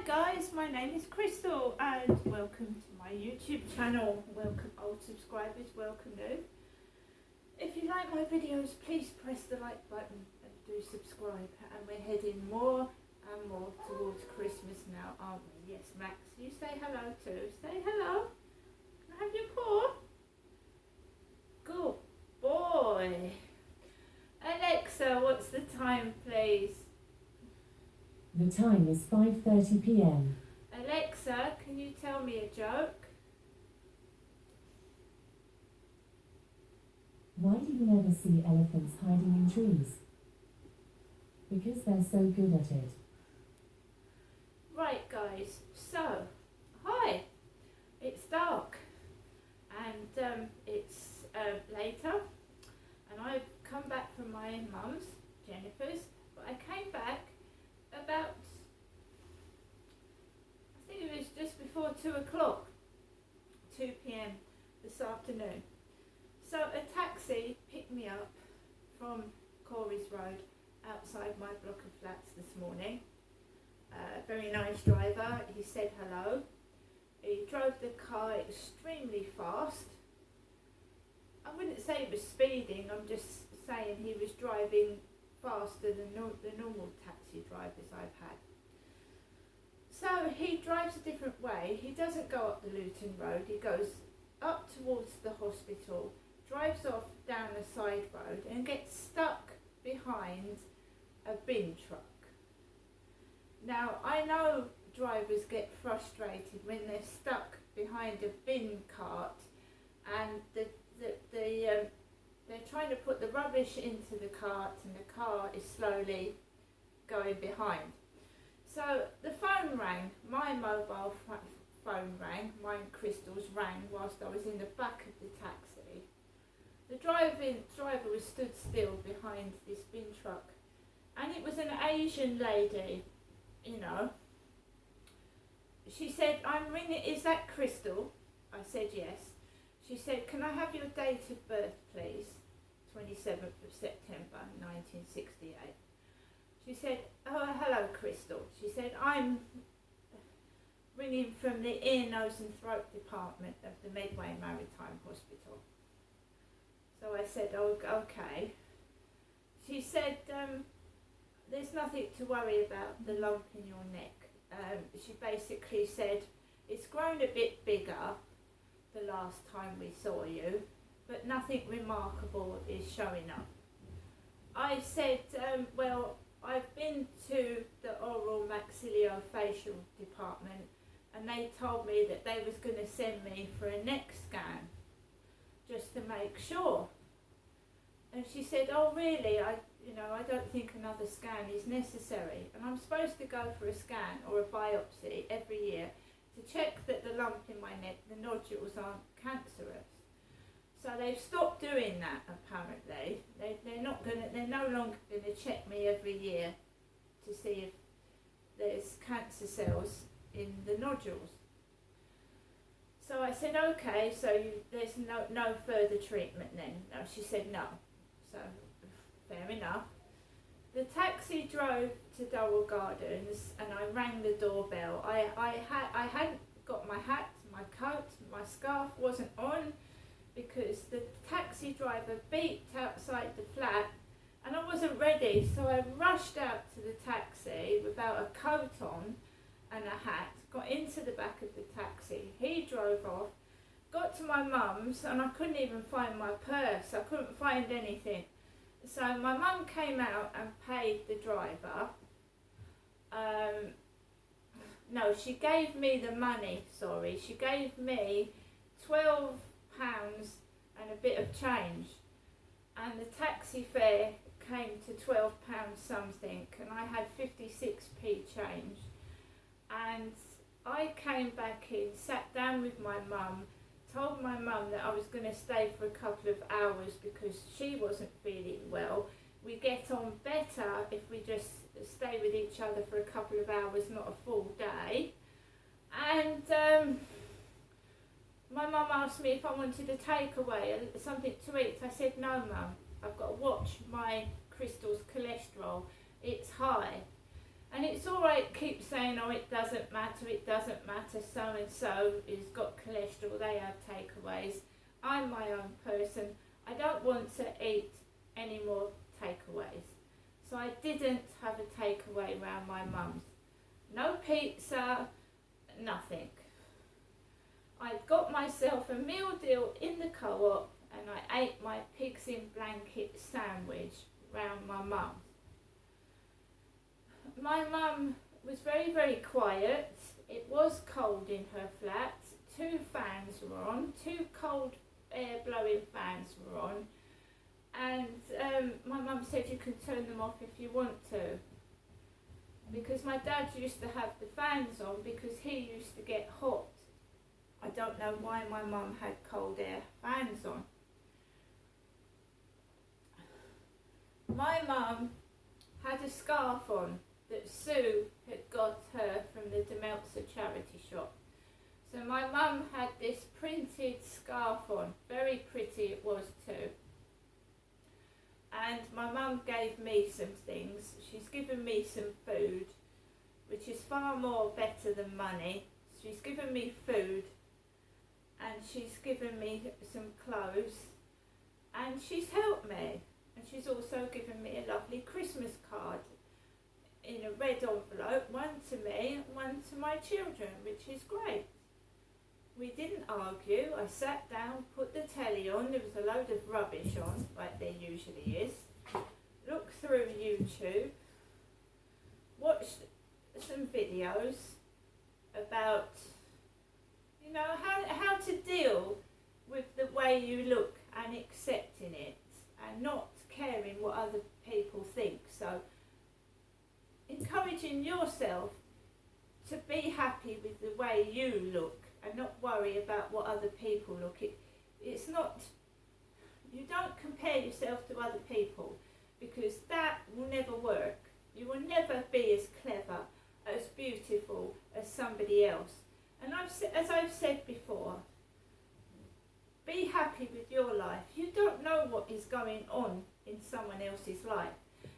guys, my name is Crystal and welcome to my YouTube channel. Welcome old subscribers, welcome new. If you like my videos, please press the like button and do subscribe. And we're heading more and more towards Christmas now, aren't we? Yes, Max, you say hello too. Say hello. Can I have your paw? Good boy. Alexa, what's the time, please? The time is 5:30 p.m. Alexa, can you tell me a joke? Why do you never see elephants hiding in trees? Because they're so good at it. Right guys, so, hi, it's dark and it's later and I've come back from my mum's, Jennifer's, but I came back about, I think it was just before 2 o'clock, 2 p.m. this afternoon. So a taxi picked me up from Corey's Road outside my block of flats this morning. A very nice driver, he said hello. He drove the car extremely fast. I wouldn't say he was speeding, I'm just saying he was driving faster than the normal taxi drivers I've had. So he drives a different way. He doesn't go up the Luton Road, he goes up towards the hospital, drives off down a side road and gets stuck behind a bin truck. Now I know drivers get frustrated when they're stuck behind a bin cart and they're trying to put the rubbish into the cart and the car is slowly going behind. So the phone rang, my mobile phone rang, mine Crystal's rang whilst I was in the back of the taxi. The driver was stood still behind this bin truck and it was an Asian lady, you know. She said, I'm ringing, is that Crystal? I said yes. She said, can I have your date of birth please? 27th of September 1968. She said, oh hello Crystal. She said, I'm ringing from the ear, nose and throat department of the Medway Maritime Hospital. So I said, oh okay. She said, there's nothing to worry about the lump in your neck. She basically said, it's grown a bit bigger the last time we saw you, but nothing remarkable is showing up. I said, well, I've been to the oral maxillofacial department and they told me that they was going to send me for a neck scan just to make sure. And she said, oh really, I don't think another scan is necessary. And I'm supposed to go for a scan or a biopsy every year to check that the lump in my neck, the nodules aren't cancerous. So they've stopped doing that apparently. They're no longer gonna check me every year to see if there's cancer cells in the nodules. So I said, okay, so there's no further treatment then? No, she said no. So fair enough. The taxi drove to Durrell Gardens and I rang the doorbell. I hadn't got my hat, my coat, my scarf wasn't on because the taxi driver beeped outside the flat and I wasn't ready, so I rushed out to the taxi without a coat on and a hat, got into the back of the taxi. He drove off, got to my mum's and I couldn't even find my purse, I couldn't find anything. So my mum came out and paid the driver. No, she gave me the money, sorry. She gave me £12 and a bit of change. And the taxi fare came to £12 something and I had 56p change. And I came back in, sat down with my mum, told my mum that I was going to stay for a couple of hours because she wasn't feeling well. We get on better if we just stay with each other for a couple of hours, not a full day. And my mum asked me if I wanted a takeaway, something to eat. I said, no mum, I've got to watch my Crystal's cholesterol, it's high. And it's all alright, keep saying, oh, it doesn't matter, so and so has got cholesterol, they have takeaways. I'm my own person. I don't want to eat any more takeaways. So I didn't have a takeaway round my mum's. No pizza, nothing. I got myself a meal deal in the Co-op and I ate my pigs in blanket sandwich round my mum. My mum was very, very quiet. It was cold in her flat. 2 fans were on, 2 cold air blowing fans were on. And my mum said you can turn them off if you want to. Because my dad used to have the fans on because he used to get hot. I don't know why my mum had cold air fans on. My mum had a scarf on that Sue had got her from the Demeltzer charity shop. So my mum had this printed scarf on, very pretty it was too. And my mum gave me some things. She's given me some food, which is far more better than money. She's given me food and she's given me some clothes and she's helped me. And she's also given me a lovely Christmas card in a red envelope, one to me and one to my children, which is great. We didn't argue. I sat down, put the telly on, there was a load of rubbish on, like there usually is. Looked through YouTube, watched some videos about, you know, how to deal with the way you look and accepting it and not caring what other people think. So encouraging yourself to be happy with the way you look and not worry about what other people look. It's not, you don't compare yourself to other people because that will never work. You will never be as clever, as beautiful as somebody else. And as I've said before, be happy with your life. You don't know what is going on in someone else's life.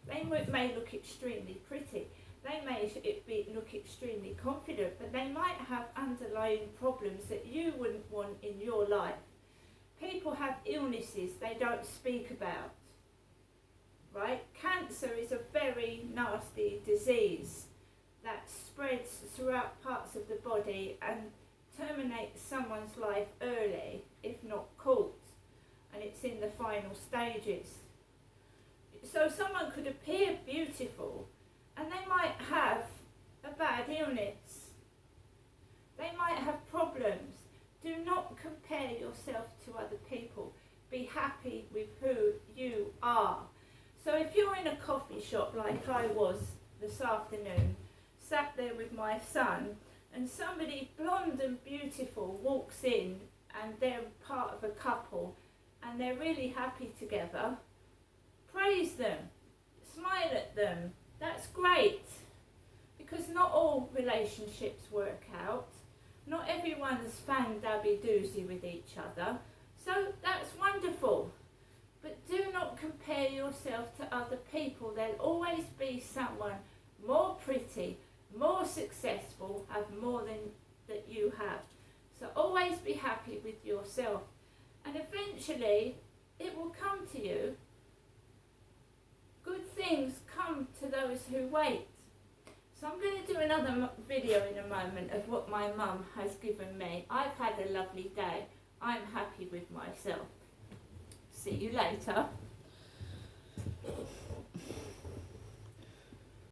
They may look extremely pretty. They may look extremely confident, but they might have underlying problems that you wouldn't want in your life. People have illnesses they don't speak about, right? Cancer is a very nasty disease that spreads throughout parts of the body and terminates someone's life early, if not caught, and it's in the final stages. So someone could appear beautiful and they might have a bad illness. They might have problems. Do not compare yourself to other people. Be happy with who you are. So if you're in a coffee shop like I was this afternoon, sat there with my son, and somebody blonde and beautiful walks in and they're part of a couple and they're really happy together, praise them, smile at them. That's great, because not all relationships work out. Not everyone's fan-dabby-doozy with each other, so that's wonderful. But do not compare yourself to other people. There'll always be someone more pretty, more successful, have more than that you have. So always be happy with yourself, and eventually it will come to you. Good things come to those who wait. So I'm going to do another video in a moment of what my mum has given me. I've had a lovely day. I'm happy with myself. See you later.